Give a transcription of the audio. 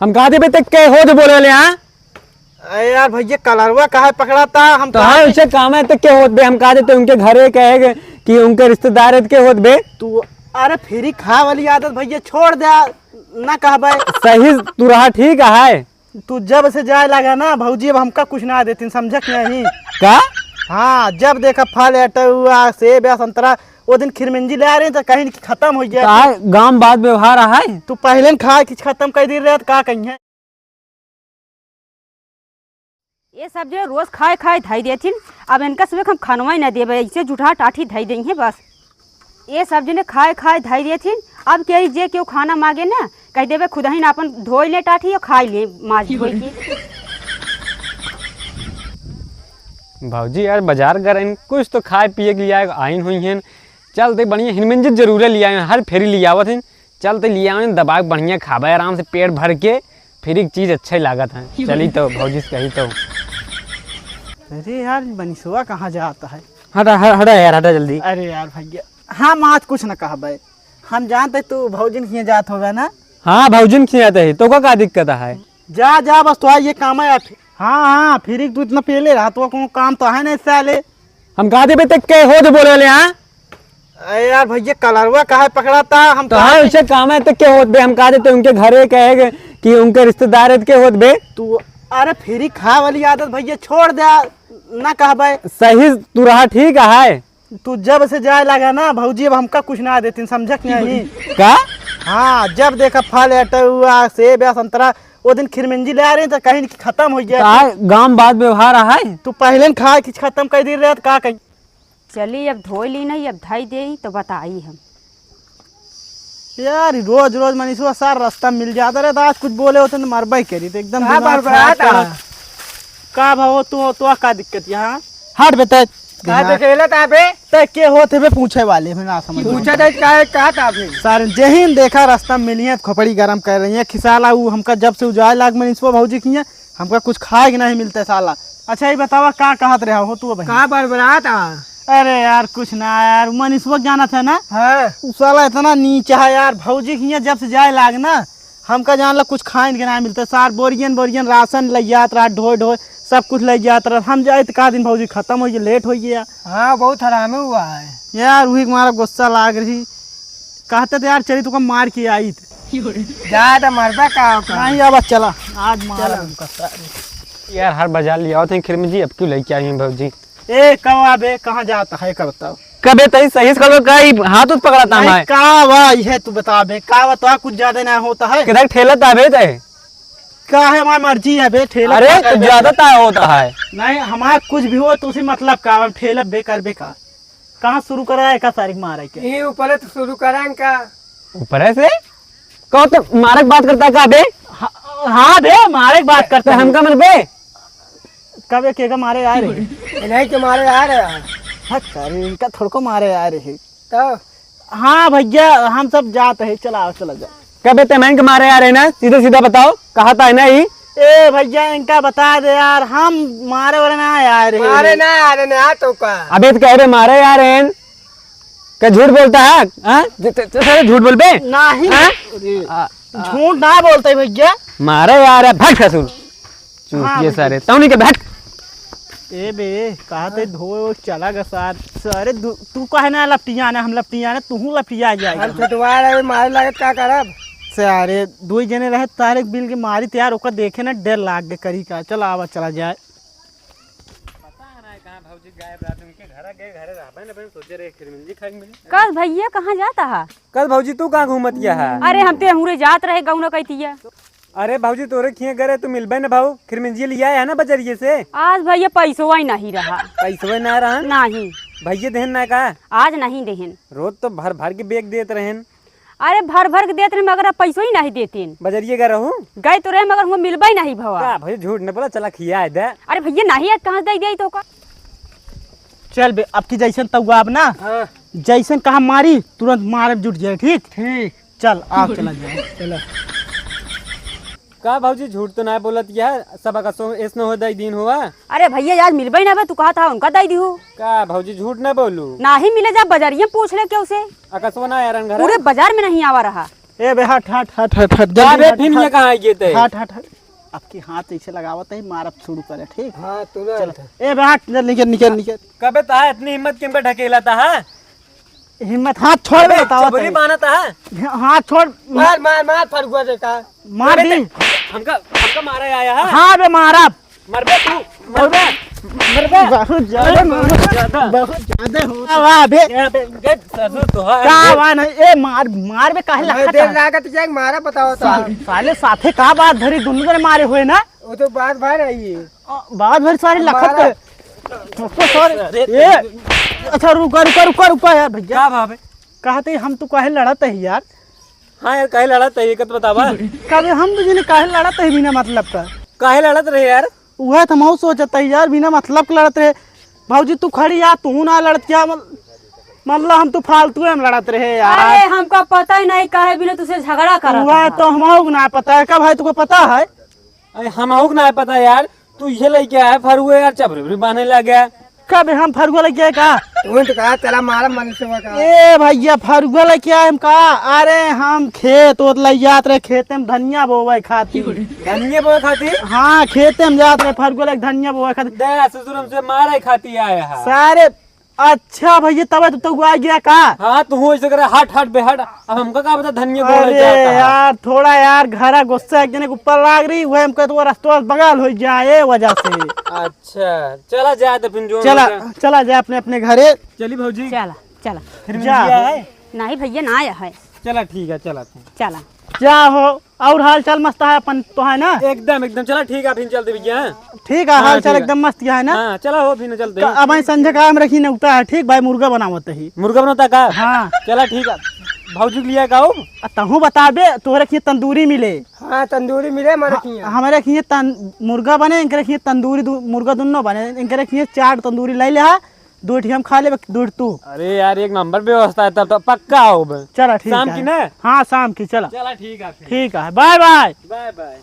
हम कहा दे तक के हो जो बोले ले। हाँ अरे यार भैया कलरवा कहाँ पकड़ा था हम तो हाँ उसे काम है तक के होत बे। हम कहा देते उनके घरे कहे कि उनके रिश्तेदार है के होत बे। तू अरे फ्री खा वाली आदत भैया छोड़ दे ना कहबे। सही तू रहा ठीक है। तू जब से जाए लगा ना भौजी अब हमका कुछ ना देती समझक नहीं का। हाँ जब देखा फल हुआ सेब या संतरा वो दिन खिरमिंजी ले आ रहे तो कहीं खत्म हो गया। गांव बात व्यवहार है तू पहले खा कि खत्म कर दी रहे का कहीं है। ये सब जो रोज खाए खाए धाई देथिन अब इनका सब हम खानवा ही ना देवे ऐसे झूठा टाठी धाई देंगे बस। ये सब जने खाए खाए धाई देथिन अब क्या जे क्यों खाना मांगे ना कह देवे खुद ही ना अपन धोई ले टाठी और खाई ले माज धोई के। भाजी यार बाजार गए कुछ तो खाए पिए के लिया आइन हुई हैं। चलते बढ़िया हिनमिंजित जरूर लिया हर फेरी लियावत हैं। चलते लिया दबा बढ़िया खाबा आराम से पेट भर के फिर एक चीज़ अच्छा ही लागत है। चली तो भौजी से कही तो। अरे यार बनिसुआ कहाँ जाता है। हटा हटा यार हटा जल्दी। अरे यार भैया हम आज कुछ न कहबे हम जानते तू भौजिन खिए जात होगा ना। हाँ भौजिन खियाते है तो का दिक्कत है। जा जा बस तो ये काम है। हाँ हाँ फिर तू इतना पहले रहा तो काम तो है ना इससे आले। हम कहा दे तक के हो जो बोले ले। हाँ अरे यार भैया कलरवा कहाँ पकड़ा था हम तो हाँ उसे काम है तक के होत बे। हम कहा देते उनके घरे कहे कि उनके रिश्तेदार है के होत बे। तू अरे फ्री खा वाली आदत भैया छोड़ दे ना कहबे। सही तू रहा ठीक है। तू जब से जाए लगा ना भौजी अब हमका कुछ ना देती समझक नहीं का। हाँ जब देखा फल हुआ सेब या संतरा वो दिन खिरमिंजी ले आ रहे तो कहीं खत्म हो गया। गांव बात व्यवहार है तू पहले खा कि खत्म कर दी रहे का कहीं। चली अब धोई ली नहीं अब धाई दे तो बताई हम। यार रोज रोज मनीषवा सार रास्ता मिल जाता रहे तो आज कुछ बोले होते तो मरबाई करी तो एकदम का भाव तू तो का दिक्कत यहाँ हट बेटा के होते बे पूछे वाले में ना समझ पूछा सर जहीन देखा रास्ता मिली है खोपड़ी गरम कर रही है खिसाला वो हमका जब से उजाए लाग मनीषवा भौजी की हमका कुछ खाए नहीं मिलता साला। अच्छा ये बतावा का कहत रहा हो तू कहाँ बड़बड़ाता। अरे यार कुछ ना यार मनीषवा जाना था ना। हाँ साला इतना नीचा है यार भौजी की जब से जाए लाग ना हमका जान ला कुछ खाए के ना मिलता। सार बोरियन राशन ले जात रहा ढोए सब कुछ ले जाता रहा। हम जाए तो का दिन भौजी खत्म हो गया लेट हो गया। हाँ बहुत हराम हुआ है यार वही हमारा गुस्सा लाग रही कहते थे यार चली तुका मार के आई ज्यादा मरबा का अब चला आज मार यार हर बाजार लिया थे खिरमिंजी अब क्यों लेके आई भौजी। ए कब आबे कहाँ जाता है का बताओ। कबे तई सही से कब का हाथ उठ पकड़ाता है का वाई है तू बता बे का बता कुछ ज्यादा ना होता है किधर ठेला ताबे ते का है हमारी मर्जी है बे ठेला। अरे तो ज्यादा ता होता है नहीं हमारा कुछ भी हो तो उसी मतलब का हम ठेला बेकार बेकार कहाँ शुरू करा है का तारीख मारा के ये ऊपर तो शुरू करा का ऊपर से कहो तो मारक बात करता का बे। हाँ बे मारे बात करते हम का मन बे कब के मारे आ रहे नहीं के मारे आ रहे इनका थोड़ा को मारे आ रहे तो हाँ भैया हम सब जाते हैं चला चला जा। कबे तेमैन के मारे आ रहे ना सीधा सीधा बताओ कहा था ना ही। ए भैया इनका बता दे यार हम मारे वाले ना आ रहे मारे ना आ रहे ना तो का अबे तो कह रहे मारे आ रहे हैं क्या झूठ बोलता है। हाँ झूठ बोल बे नहीं झूठ ना बोलते भैया मारे यार है भट ससुर चुप ये सारे तौनी के भट। ए बे कहा थे धो चला गा सारे तू कहे ना लपटिया ना हम लपटिया ना तू लपटिया जाएगा छटवा रहे मारे लागत का करब सारे दो जने रहे तारे बिल के मारी तैयार ओकर देखे ना डर लाग गए करी का चला आवा चला जाए। कल भैया कहाँ जाता है। कल भौजी तू कहाँ घूमतिया है। अरे हम ते हमरे जात रहे गाँव न कहती। अरे भाजी तोरे खिए करे तू मिलबे ना भाऊ खिरमिंजी लिया है ना बजरिए से। आज भैया पैसों ही नहीं रहा। पैसों ना रहा नहीं भैया देहन ना का आज नहीं देहन रोज तो भर भर के बेग देते रहेन। अरे भर भर के देते रहे मगर पैसों ही नहीं देते बजरिए का रहूं गए तो रहे मगर वो मिलबा ही नहीं भवा। भाई झूठ न बोला चला खिया है दे। अरे भैया नहीं आज कहाँ दे तो का चल बे अब की जैसन तब ना जैसन कहा मारी तुरंत मारे जुट जाए ठीक ठीक चल आप चला जाए चलो का भाजी झूठ तो ना बोलत यार सब कसो ऐसनो हो दई दिन हुआ। अरे भैया यार मिलबा ही ना तू कहा था उनका दई दी हो का भाजी झूठ ना बोलू ना ही मिले जा बाजारिया पूछ ले क्या उसे अकसवा ना यार घर पूरे बाजार में नहीं आवा रहा। ए बे हट हट हट हट हट अबे जल्दी फिर ये कहाँ ये थे हट हट हट आपकी हाथ ऐसे लगावत है मारब शुरू करे ठीक। हाँ तू ए बे हट जल्दी निकल निकल निकल। कबे ता इतनी हिम्मत किन पे ढकेला था हिम्मत हाथ छोड़ बे बताओ बोली माना था हाथ छोड़ मार मार मार फरुआ देखा मार दी हमका मारा आया है हाँ बे मारब मर बे तू मर बे बहुत ज्यादा हो वाह बे सरसों तो है का वाह नहीं ए मार मार बे काहे लखत देर लागत जाए मारा बताओ तो साले साथे का बात धरी दोनों जने मारे हुए ना वो तो बात बाहर आई है बात भर सारे लखत सॉरी ए अच्छा रुका रुका रुका रुका यार भैया क्या भावे कहते हम तो काहे लड़त है यार। हाँ यार काहे लड़त है ये कत बतावा कभी हम तो जिन्हें काहे लड़त है बिना मतलब का काहे लड़त रहे यार वह तो मैं सोचत है यार बिना मतलब के लड़त रहे भाजी तू खड़ी यार तू ना लड़त क्या मतलब हम तो फालतू में लड़त रहे यार। अरे हमको पता ही नहीं काहे बिना तुझसे झगड़ा कर वह तो हम ना पता है का भाई तुमको पता है अरे हम हो ना पता यार तू ये लेके आया फरुए यार चबरी बांधने लग गया कब हम फरुआ लेके का तू तो कहा चला मारा मन से का ए भैया फरुआ लेके आए हम का अरे हम खेत ओत ले जात रहे खेते में धनिया बोवे खाती धनिया बोए खाती हाँ खेते में जात रहे फरुआ लेके धनिया बोवे खाती दया ससुर हमसे मारा खाती आया है सारे अच्छा भैया तब तो आ गया का हाँ तू हो ऐसे करे हट हट बे हट अब हमका का पता धनिया बोए अरे जाता है यार थोड़ा यार घरा गुस्सा एक जने के ऊपर लाग रही वह हमको तो रास्ता बगल हो जाए वजह से अच्छा चला जाए तो फिर जो चला चला जाए अपने अपने घरे चली भौजी चला चला फिर जा है नहीं भैया ना आया है चला ठीक है चला चला जा हो और हाल चाल मस्त है अपन तो है ना एकदम एकदम चला ठीक है फिर चलते भैया ठीक है हाँ, हाल चाल ठीक है। एकदम मस्त है ना हाँ चला हो फिर चलते अब संजय का हम रखी उगता है ठीक भाई मुर्गा बनावत ही मुर्गा बनाता का हाँ चला ठीक है भौजी के लिए गाओ तहू बता दे तो रखिए तंदूरी मिले हाँ तंदूरी मिले मर की हमारे रखिए मुर्गा बने इनके रखिए तंदूरी मुर्गा दोनों बने इनके रखिए 4 तंदूरी ले ले दो हम खा ले दो तू। अरे यार एक नंबर व्यवस्था है तब तो पक्का हो चला ठीक शाम है की ना हाँ शाम की चला चला ठीक है ठीक है बाय बाय बाय बाय